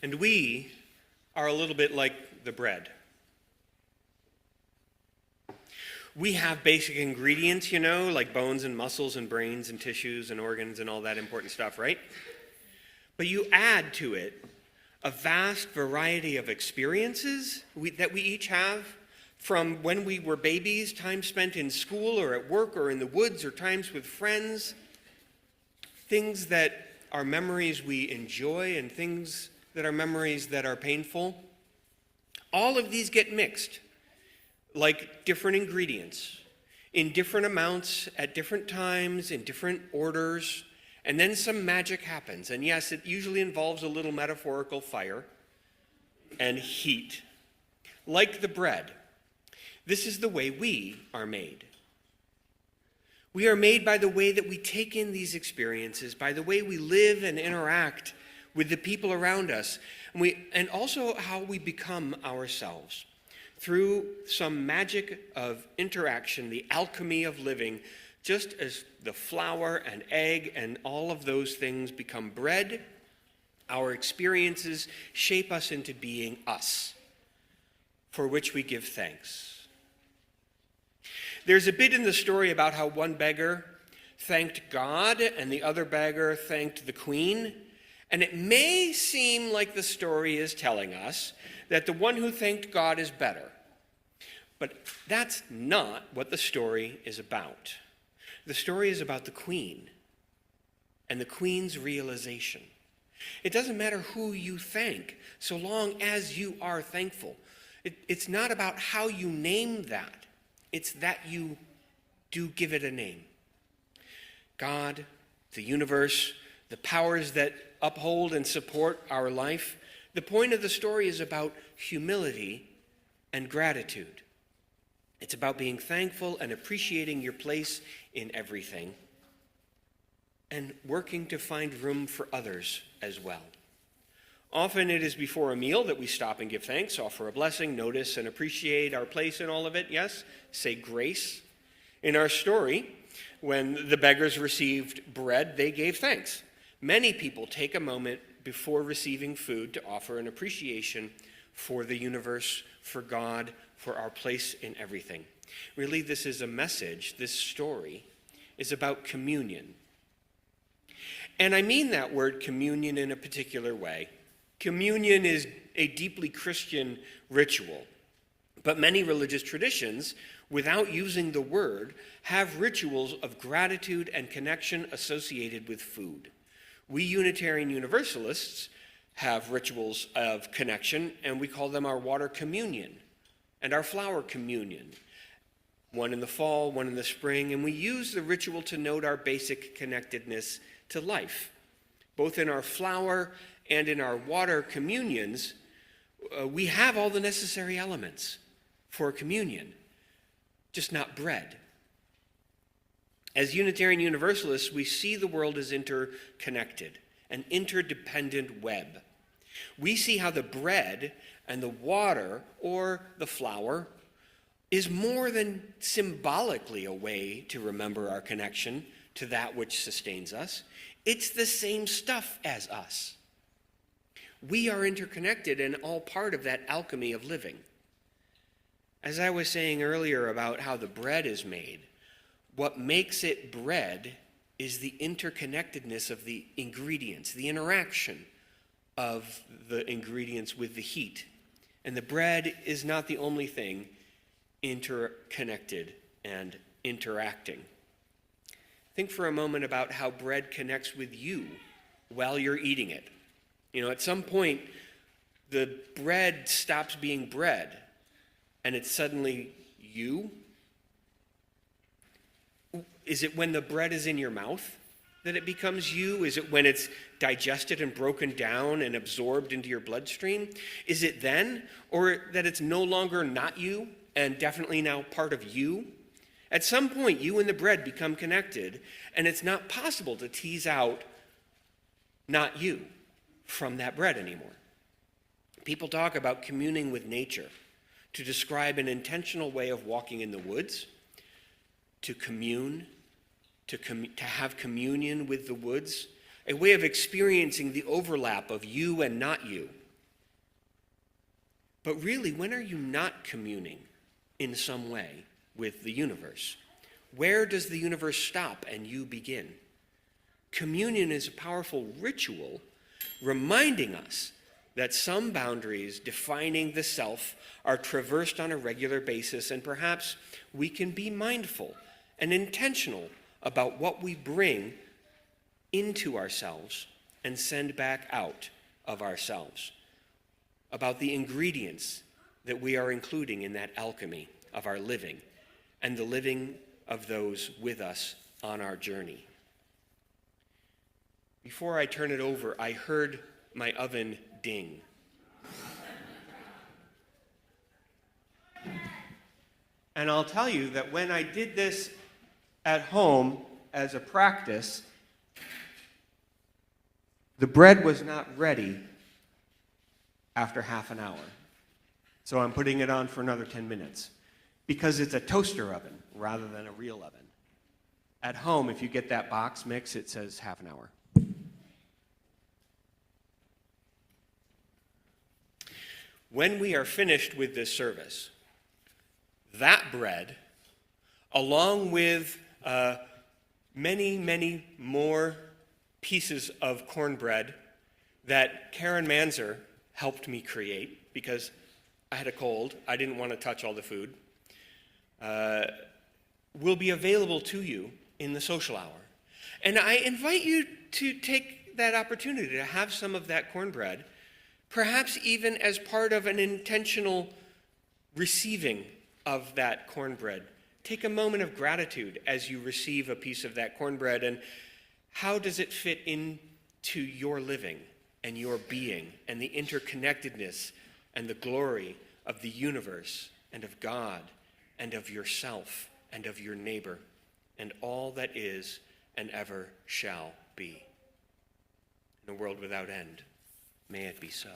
And we are a little bit like the bread. We have basic ingredients, like bones and muscles and brains and tissues and organs and all that important stuff, right? But you add to it a vast variety of experiences that we each have, from when we were babies, time spent in school or at work or in the woods or times with friends, things that are memories we enjoy and things that are memories that are painful. All of these get mixed like different ingredients in different amounts at different times in different orders, and then some magic happens. And yes, it usually involves a little metaphorical fire and heat. Like the bread, this is the way we are made. We are made by the way that we take in these experiences, by the way we live and interact with the people around us, and also how we become ourselves. Through some magic of interaction, the alchemy of living, just as the flour and egg and all of those things become bread, our experiences shape us into being us, for which we give thanks. There's a bit in the story about how one beggar thanked God and the other beggar thanked the queen, and it may seem like the story is telling us that the one who thanked God is better. But that's not what the story is about. The story is about the queen and the queen's realization. It doesn't matter who you thank, so long as you are thankful. It's not about how you name that. It's that you do give it a name. God, the universe, the powers that uphold and support our life. The point of the story is about humility and gratitude. It's about being thankful and appreciating your place in everything, and working to find room for others as well. Often it is before a meal that we stop and give thanks, offer a blessing, notice and appreciate our place in all of it. Yes, say grace. In our story, when the beggars received bread, they gave thanks. Many people take a moment before receiving food to offer an appreciation for the universe, for God, for our place in everything. Really, this is a message, this story is about communion. And I mean that word communion in a particular way. Communion is a deeply Christian ritual, but many religious traditions, without using the word, have rituals of gratitude and connection associated with food. We Unitarian Universalists have rituals of connection, and we call them our water communion and our flower communion, one in the fall, one in the spring, and we use the ritual to note our basic connectedness to life. Both in our flower and in our water communions, we have all the necessary elements for communion, just not bread. As Unitarian Universalists, we see the world as interconnected, an interdependent web. We see how the bread and the water, or the flour, is more than symbolically a way to remember our connection to that which sustains us. It's the same stuff as us. We are interconnected and all part of that alchemy of living. As I was saying earlier about how the bread is made, what makes it bread is the interconnectedness of the ingredients, the interaction of the ingredients with the heat. And the bread is not the only thing interconnected and interacting. Think for a moment about how bread connects with you while you're eating it. At some point, the bread stops being bread, and it's suddenly you. Is it when the bread is in your mouth that it becomes you? Is it when it's digested and broken down and absorbed into your bloodstream? Is it then? Or that it's no longer not you and definitely now part of you? At some point, you and the bread become connected, and it's not possible to tease out not you from that bread anymore. People talk about communing with nature to describe an intentional way of walking in the woods, to commune, to have communion with the woods, a way of experiencing the overlap of you and not you, But really, when are you not communing in some way with the universe? Where does the universe stop and you begin? Communion is a powerful ritual reminding us that some boundaries defining the self are traversed on a regular basis, and perhaps we can be mindful and intentional about what we bring into ourselves and send back out of ourselves, about the ingredients that we are including in that alchemy of our living and the living of those with us on our journey. Before I turn it over, I heard my oven ding. And I'll tell you that when I did this at home as a practice, the bread was not ready after half an hour. So I'm putting it on for another 10 minutes because it's a toaster oven rather than a real oven. At home, if you get that box mix, it says half an hour. When we are finished with this service, that bread, along with many, many more pieces of cornbread that Karen Manzer helped me create because I had a cold, I didn't want to touch all the food, will be available to you in the social hour. And I invite you to take that opportunity to have some of that cornbread, perhaps even as part of an intentional receiving of that cornbread. Take a moment of gratitude as you receive a piece of that cornbread, and how does it fit into your living and your being and the interconnectedness and the glory of the universe and of God and of yourself and of your neighbor and all that is and ever shall be. In a world without end, may it be so.